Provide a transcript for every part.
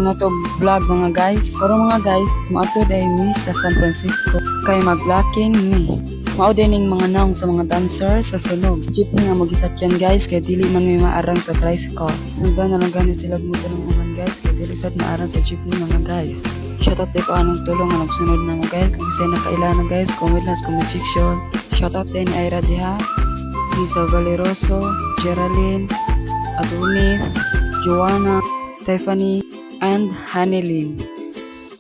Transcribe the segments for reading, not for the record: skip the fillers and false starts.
na to vlog mga guys. Pero mga guys, maato dahil ni sa San Francisco. Kay mag-blocking ni. Mao din ning mga naong sa mga dancer sa sunog. Jeepney nga magisakyan guys, kay dili man may maarang sa tricycle. Hanggang na lang gani sila gumutulungan guys, kay dili sad maarang sa jeepney mga guys. Shoutout tayo pa anong tulong nga nagsunod na mga guys. Kung sa'yo nakailangan guys, comment lang sa comment section. Shoutout din Ira Diha, Lisa Valeroso, Geraldine, Adonis, Joanna, Stephanie, and Hanilyn.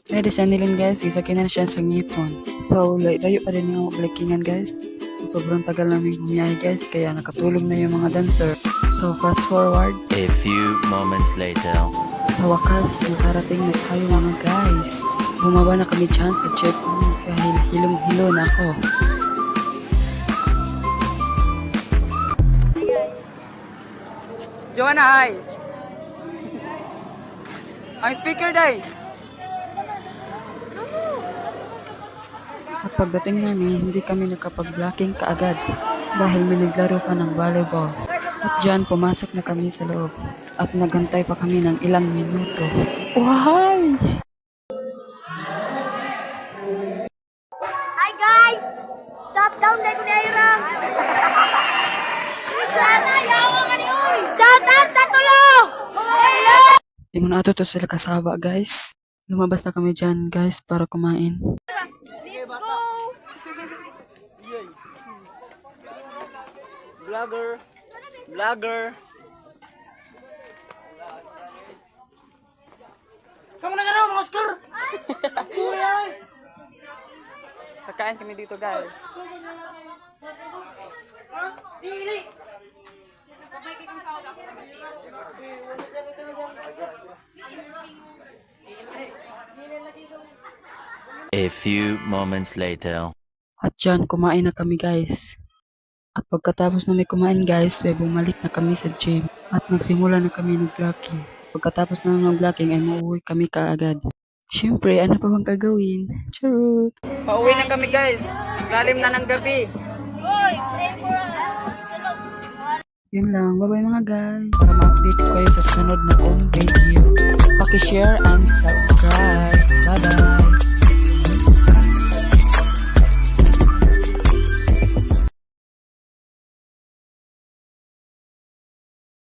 Pwede si Hanilyn guys, isa na siya sa ngipon. So, layo pa rin yung blakingan guys. Sobrang tagal namin bumiyahe guys, kaya nakatulong na yung mga dancer. So, fast forward. A few moments later. Sa wakas, nakarating na tayo mga guys. Bumaba na kami dyan sa jeepney kahil hilong-hilo na ako. Joanna, hi! Ang speaker day! At pagdating namin, hindi kami nakapag-blocking kaagad dahil may naglaro pa ng volleyball. At dyan, pumasok na kami sa loob at nagantay pa kami ng ilang minuto. Why? Hi guys! Shutdown na ko ni Iram! Sana yawa ka ni Uy! Shoutout sa tulo! Hello! Ingon ato to sila kasaba guys. Lumabas na kami dyan guys para kumain. Let's go! Vlogger. Kamu na gano'n, mga Oscar! Kakain kami dito guys. A few moments later. At dyan, kumain na kami guys. At pagkatapos na may kumain guys, ay bumalik na kami sa gym. At nagsimula na kami ng-blocking. Pagkatapos na ng-blocking ay mauwi kami kaagad. Siyempre, ano pa bang gagawin? Charot! Pauwi na kami guys. Ang lalim na ng gabi. Uy! Pray for sunod! Yun lang. Bye-bye mga guys. Para ma-update ko kayo sa sunod na kong video. Paki-share and subscribe. Bye-bye!